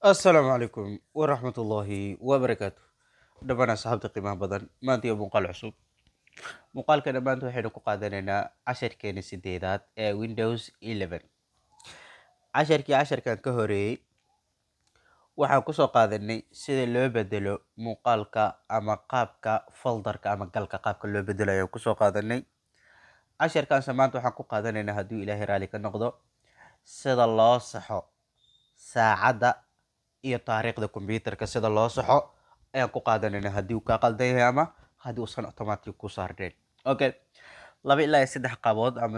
السلام عليكم ورحمة الله وبركاته. دبنا صاحبتي قيمة بدن ما أنت مقال عصب مقال كده ما أنتو حين قادنا 10 كان سديدات ويندوز 11 10 كان كهوري waxaan kusoo qaadanay sida loo bedelo muuqaalka ama qaabka folderka ama galka qaabka loo bedelayo kusoo qaadanay casharkaanse maanta waxaan ku qaadanaynaa hadduu ilaahay raali ka noqdo sida loo saxo saacadda iyo taariikhda kombiyuutarka sida loo saxo ayaan ku qaadanayna haddii uu kaa qaldan yahay ama haddii uusan automatic ku saarneen. Okay, laba ilaa iyo saddex qabood ama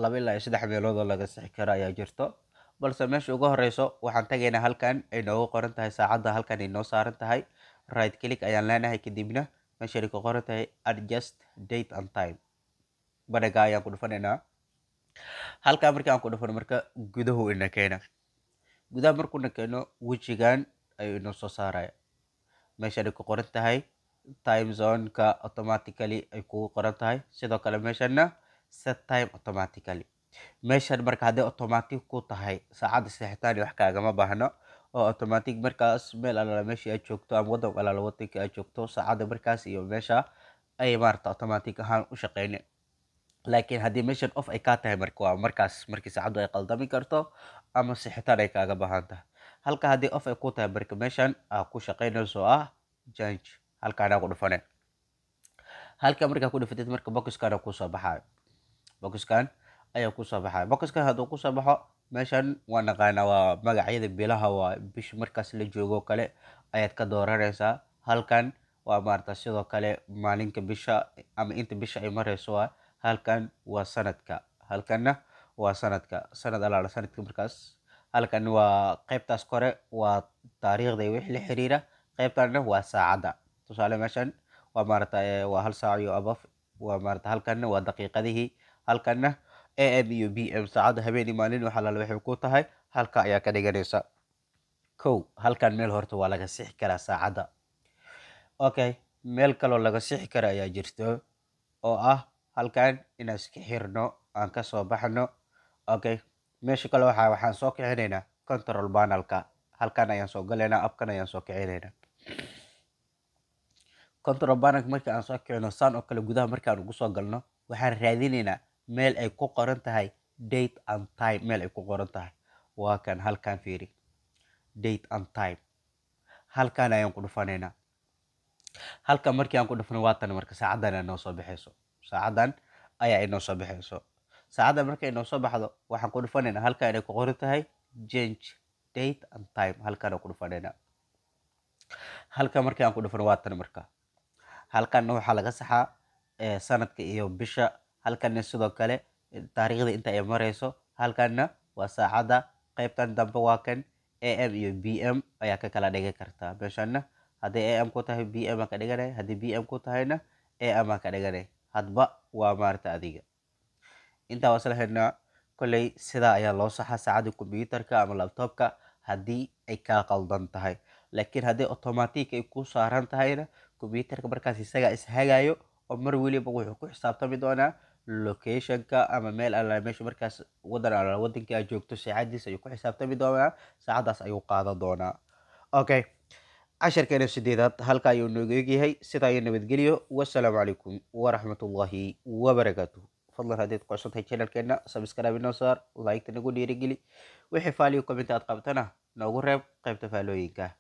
laba ilaa iyo saddex meelood oo laga sixi karo ayaa jirto, balse meesha ugu horeyso waxaan tagaynaa halkan ay noogu qoran tahay saacadda, halkan ay noo saaran tahay right click ayaan leenahay, kadibna meesha ay ku qoran tahay adjust date and time banaga ayaan ku dhufanaynaa. halkaa markii aan ku dhufano marka gudahu ina keena, gudaha markuuna keeno wejigan ayuu inoo soo saaraya. meeshan ay ku qoran tahay time zone-ka automatically ay kugu qoran tahay, sidoo kale meeshana set time automatically. meeshan marka haddii automatic ku tahay saacadda seexitaan iyo wax kaagama baahno, oo automatic markaas meel alaala meesha aad joogto ama wadan alaala wadanka aad joogto saacadda markaas iyo meesha ay maarata automatic ahaan u shaqeyne. laakiin haddii meeshan off ay kaa tahay marka waa markaas markii saacaddu ay qaldami karto ama seexitaan ay kaaga baahan tahay. halka haddii off ay ku tahay marka meeshan aa ku shaqeynayso ah change, halkaana ku dhufane. halka markaa ku dhufatid marka boxkan kusoo baxayo, boxkan ayaa kusoo baxaya. boxkan hadduu kusoo baxo meeshan waa naqaana waa magacyada bilaha, waa bisha markaas la joogo kale ayaad ka dooranaysaa. halkan waa maarata sidoo kale maalinka bisha ama inta bisha ay marayso ah. halkan waa sanadka, halkanna waa sanad alaala sanadka markaas. halkan waa qaybtaas kore waa taariikhda iyo wixii la xiriira, qaybtanna waa saacadda. tusaale meeshan waa maarata waa hal saac iyo above, waa maarata halkanna waa daqiiqadihii, halkanna am iyo bm saacadda habeenii maalin waxa laala waxay ku tahay, halka ayaa ka dhiganaysa. halkan meel horta waa laga sixi karaa saacadda. okay, meel kaloo laga sixi kara ayaa jirto oo ah halkan inaan iska xirno aan kasoo baxno. okay, meesha kale waxaan soo kicinaynaa control panelka, halkan ayaan soo galaynaa, abkan ayaan soo kicinaynaa. control panelka markii aan soo kicino saan oo kale gudaha markaan ugu soo galno waxaan raadinaynaa meel ay ku qoran tahay date and time, meel ay ku qoran tahay waa kan. halkan fiiri date and time, halkan ayaan ku dhufanaynaa. halkan markii aan ku dhufano waatan marka saacaddan ay noo soo baxayso, saacaddan ayaa inoo soo baxayso. saacaddan marka inoo soo baxdo waxaan ku dhufanaynaa halkan ay ku qoran tahay change date and time, halkan aan ku dhufanaynaa. halkan markii aan ku dhufano waatan marka halkanna waxaa laga saxaa sanadka iyo bisha, halkanna sidoo kale taariikhda inta ay marayso, halkanna waa saacadda. qaybtan dambe waa kan am iyo bm ayaa ka kala dhigi kartaa. meeshanna haddii am ku tahay bm aan ka dhiganay, haddii bm ku tahayna am aan ka dhiganay, hadba waa maarata adiga. intaa waa isla helnaa. kolley sidaa ayaa loo saxaa saacadda kombiyuutarka ama laptopka haddii ay kaa qaldan tahay. laakiin haddii automatic ay ku saaran tahayna kombiyuutarka markaas isagaa ishagayo oo mar weliba wuxuu ku xisaabtami doonaa locationka ama meel alla meesha markaas wadan alla wadankii aad joogto saacadiis ayuu ku xisaabtami doonaa, saacadaas ayuu qaadan doonaa. okay, casharkeena sideedaad halka ayuu nooga egyahay. sidaa iyo nabadgelyo, wassalaamu calaykum waraxmatullaahi wabarakaatuh. fadlan haddiid qosan tahay channelkeena subscribe inoo saar, like-ta nagu dhiirigeli, wixii faaliyo comment aad qabtana noogu reeb qaybta faalooyinka.